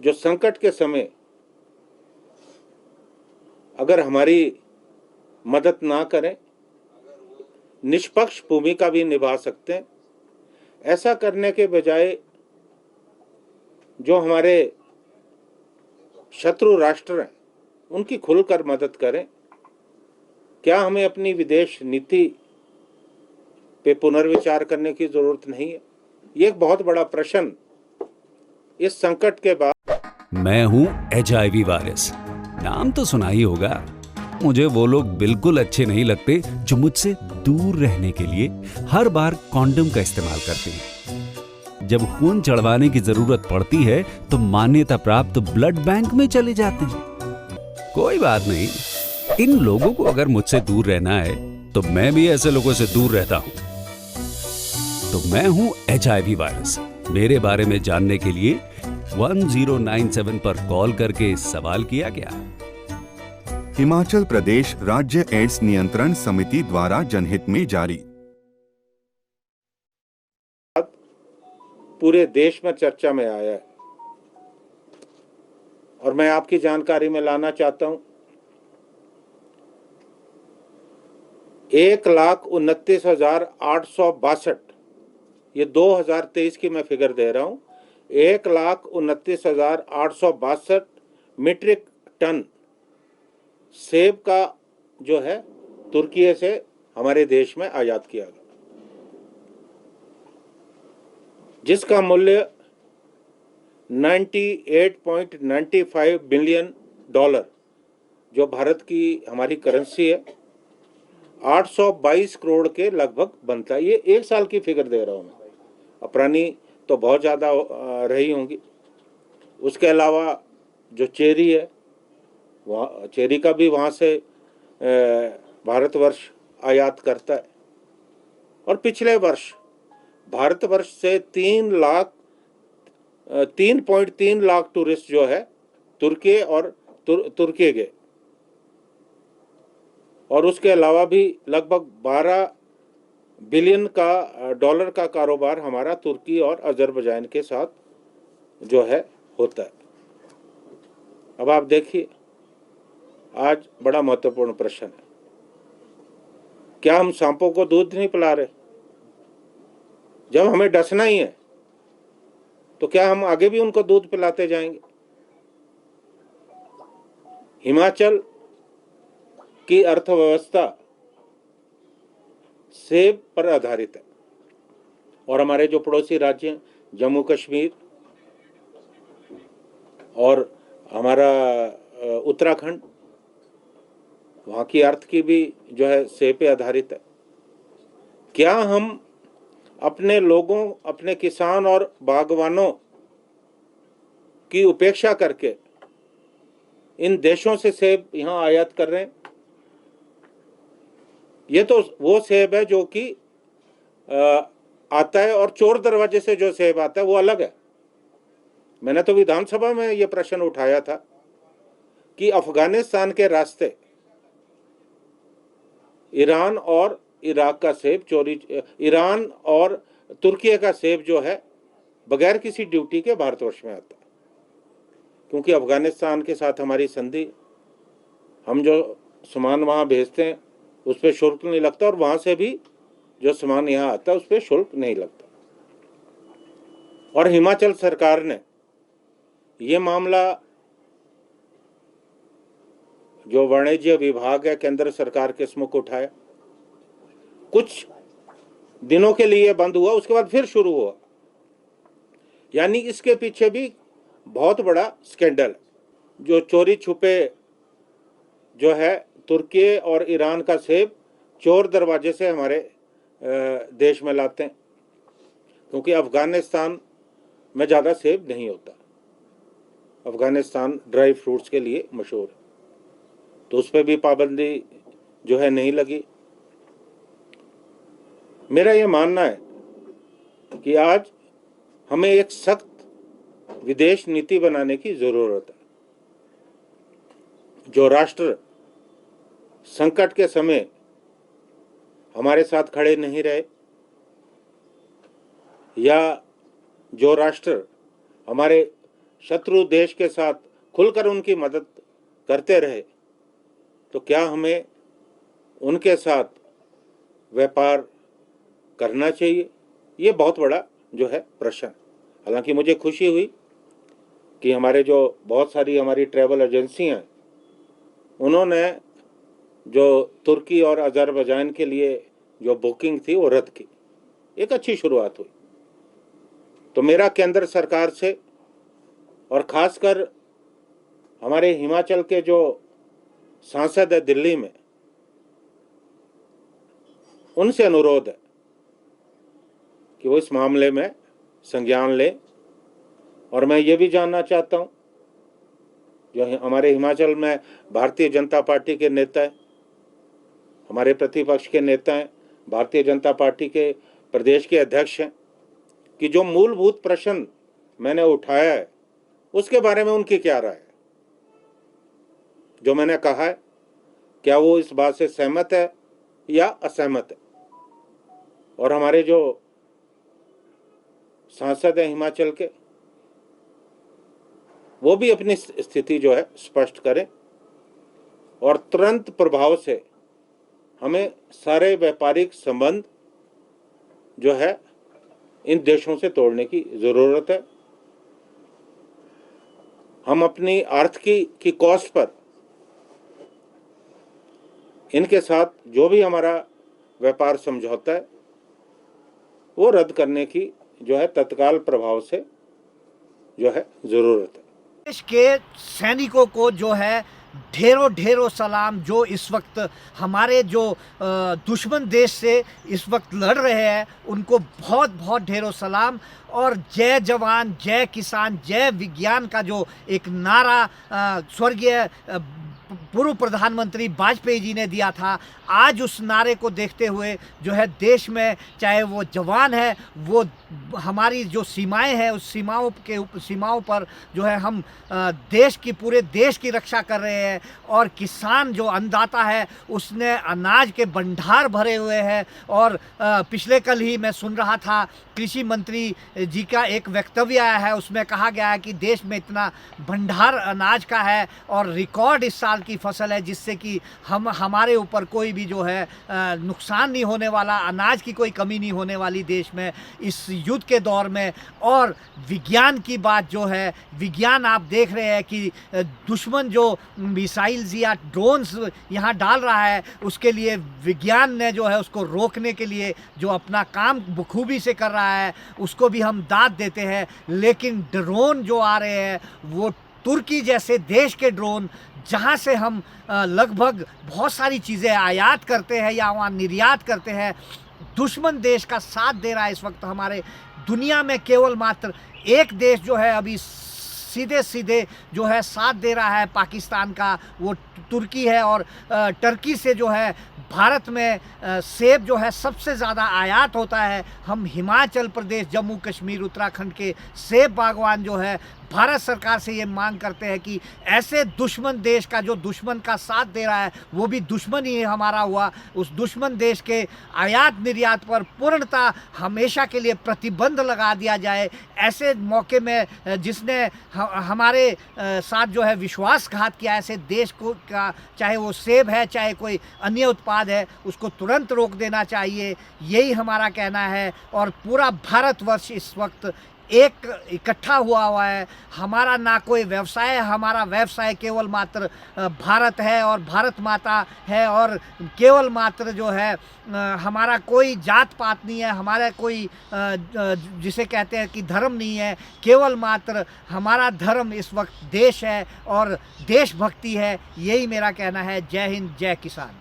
जो संकट के समय अगर हमारी मदद ना करें, निष्पक्ष भूमिका भी निभा सकते हैं। ऐसा करने के बजाय जो हमारे शत्रु राष्ट्र हैं उनकी खुलकर मदद करें। क्या हमें अपनी विदेश नीति पे पुनर्विचार करने की जरूरत नहीं है? ये एक बहुत बड़ा प्रश्न इस संकट के बाद। मैं हूं HIV वायरस, नाम तो सुना ही होगा। मुझे वो लोग बिल्कुल अच्छे नहीं लगते जो मुझसे दूर रहने के लिए हर बार कॉन्डोम का इस्तेमाल करते हैं। जब खून चढ़वाने की जरूरत पड़ती है तो मान्यता प्राप्त ब्लड बैंक में चले जाते हैं। कोई बात नहीं, इन लोगों को अगर मुझसे दूर रहना है तो मैं भी ऐसे लोगों से दूर रहता हूं। तो मैं हूं HIV वायरस। मेरे बारे में जानने के लिए 1097 पर कॉल करके सवाल किया गया। हिमाचल प्रदेश राज्य एड्स नियंत्रण समिति द्वारा जनहित में जारी। पूरे देश में चर्चा में आया है और मैं आपकी जानकारी में लाना चाहता हूं। 1,29,862, ये 2023 की मैं फिगर दे रहा हूं। 1,29,862 मीट्रिक टन सेब का जो है तुर्की से हमारे देश में आयात किया गया, जिसका मूल्य $98.95 बिलियन, जो भारत की हमारी करेंसी है, 822 करोड़ के लगभग बनता है। ये एक साल की फिगर दे रहा हूं मैं, पुरानी तो बहुत ज़्यादा रही होंगी। उसके अलावा जो चेरी है, वहाँ चेरी का भी वहाँ से भारतवर्ष आयात करता है। और पिछले वर्ष भारतवर्ष से 3.3 लाख टूरिस्ट जो है तुर्की और तुर्की गए। और उसके अलावा भी लगभग 12 बिलियन का डॉलर का कारोबार हमारा तुर्की और अजरबैजान के साथ जो है होता है। अब आप देखिए, आज बड़ा महत्वपूर्ण प्रश्न है, क्या हम सांपों को दूध नहीं पिला रहे? जब हमें डसना ही है तो क्या हम आगे भी उनको दूध पिलाते जाएंगे? हिमाचल की अर्थव्यवस्था सेब पर आधारित है और हमारे जो पड़ोसी राज्य हैं, जम्मू कश्मीर और हमारा उत्तराखंड, वहाँ की अर्थ की भी जो है सेब पे आधारित है। क्या हम अपने लोगों, अपने किसान और बागवानों की उपेक्षा करके इन देशों से सेब यहाँ आयात कर रहे हैं? ये तो वो सेब है जो कि आता है, और चोर दरवाजे से जो सेब आता है वो अलग है। मैंने तो विधानसभा में ये प्रश्न उठाया था कि अफगानिस्तान के रास्ते ईरान और इराक का सेब चोरी, ईरान और तुर्की का सेब जो है बगैर किसी ड्यूटी के भारतवर्ष में आता है, क्योंकि अफगानिस्तान के साथ हमारी संधि, हम जो सामान वहाँ भेजते हैं उस पर शुल्क नहीं लगता, और वहाँ से भी जो सामान यहाँ आता है उस पर शुल्क नहीं लगता। और हिमाचल सरकार ने ये मामला, जो वाणिज्य विभाग है केंद्र सरकार के सम्मुख उठाया, कुछ दिनों के लिए बंद हुआ, उसके बाद फिर शुरू हुआ। यानी इसके पीछे भी बहुत बड़ा स्कैंडल है। जो चोरी छुपे जो है तुर्की और ईरान का सेब चोर दरवाजे से हमारे देश में लाते हैं, क्योंकि अफगानिस्तान में ज़्यादा सेब नहीं होता। अफगानिस्तान ड्राई फ्रूट्स के लिए मशहूर है, तो उस पर भी पाबंदी जो है नहीं लगी। मेरा ये मानना है कि आज हमें एक सख्त विदेश नीति बनाने की जरूरत है। जो राष्ट्र संकट के समय हमारे साथ खड़े नहीं रहे, या जो राष्ट्र हमारे शत्रु देश के साथ खुलकर उनकी मदद करते रहे, तो क्या हमें उनके साथ व्यापार करना चाहिए? ये बहुत बड़ा जो है प्रश्न। हालांकि मुझे खुशी हुई कि हमारे जो बहुत सारी हमारी ट्रैवल एजेंसियां हैं, उन्होंने जो तुर्की और अज़रबैजान के लिए जो बुकिंग थी वो रद्द की। एक अच्छी शुरुआत हुई। तो मेरा केंद्र सरकार से और ख़ासकर हमारे हिमाचल के जो सांसद है दिल्ली में, उनसे अनुरोध है कि वो इस मामले में संज्ञान लें। और मैं ये भी जानना चाहता हूँ, जो हमारे हिमाचल में भारतीय जनता पार्टी के नेता हैं, हमारे प्रतिपक्ष के नेता हैं, भारतीय जनता पार्टी के प्रदेश के अध्यक्ष हैं, कि जो मूलभूत प्रश्न मैंने उठाया है उसके बारे में उनकी क्या राय है। जो मैंने कहा है, क्या वो इस बात से सहमत है या असहमत है। और हमारे जो सांसद हैं हिमाचल के, वो भी अपनी स्थिति जो है स्पष्ट करें और तुरंत प्रभाव से हमें सारे व्यापारिक संबंध जो है इन देशों से तोड़ने की ज़रूरत है। हम अपनी आर्थिकी की कॉस्ट पर इनके साथ जो भी हमारा व्यापार समझौता है वो रद्द करने की जो है तत्काल प्रभाव से जो है ज़रूरत है। देश के सैनिकों को जो है ढेरों ढेरों सलाम, जो इस वक्त हमारे जो दुश्मन देश से इस वक्त लड़ रहे हैं उनको बहुत बहुत ढेरों सलाम। और जय जवान जय किसान जय विज्ञान का जो एक नारा स्वर्गीय पूर्व प्रधानमंत्री वाजपेयी जी ने दिया था, आज उस नारे को देखते हुए जो है देश में चाहे वो जवान है, वो हमारी जो सीमाएं हैं उस सीमाओं पर जो है हम देश की पूरे देश की रक्षा कर रहे हैं। और किसान जो अन्नदाता है उसने अनाज के भंडार भरे हुए हैं। और पिछले कल ही मैं सुन रहा था कृषि मंत्री जी का एक वक्तव्य आया है, उसमें कहा गया है कि देश में इतना भंडार अनाज का है और रिकॉर्ड इस साल की फसल है, जिससे कि हमारे ऊपर कोई भी जो है नुकसान नहीं होने वाला, अनाज की कोई कमी नहीं होने वाली देश में इस युद्ध के दौर में। और विज्ञान की बात जो है, विज्ञान आप देख रहे हैं कि दुश्मन जो मिसाइल्स या ड्रोन्स यहाँ डाल रहा है, उसके लिए विज्ञान ने जो है उसको रोकने के लिए जो अपना काम बखूबी से कर रहा है उसको भी हम दाद देते हैं। लेकिन ड्रोन जो आ रहे हैं वो तुर्की जैसे देश के ड्रोन, जहाँ से हम लगभग बहुत सारी चीज़ें आयात करते हैं या वहाँ निर्यात करते हैं, दुश्मन देश का साथ दे रहा है इस वक्त। हमारे दुनिया में केवल मात्र एक देश जो है अभी सीधे सीधे जो है साथ दे रहा है पाकिस्तान का, वो तुर्की है। और टर्की से जो है भारत में सेब जो है सबसे ज़्यादा आयात होता है। हम हिमाचल प्रदेश, जम्मू कश्मीर, उत्तराखंड के सेब बागवान जो है भारत सरकार से ये मांग करते हैं कि ऐसे दुश्मन देश का जो दुश्मन का साथ दे रहा है वो भी दुश्मन ही हमारा हुआ, उस दुश्मन देश के आयात निर्यात पर पूर्णतः हमेशा के लिए प्रतिबंध लगा दिया जाए। ऐसे मौके में जिसने हमारे साथ जो है विश्वासघात किया, ऐसे देश को का, चाहे वो सेब है चाहे कोई अन्य उत्पाद है, उसको तुरंत रोक देना चाहिए, यही हमारा कहना है। और पूरा भारतवर्ष इस वक्त एक इकट्ठा हुआ है। हमारा ना कोई व्यवसाय है, हमारा व्यवसाय केवल मात्र भारत है और भारत माता है। और केवल मात्र जो है हमारा कोई जात पात नहीं है, हमारा कोई जिसे कहते हैं कि धर्म नहीं है, केवल मात्र हमारा धर्म इस वक्त देश है और देशभक्ति है। यही मेरा कहना है। जय हिंद, जय किसान।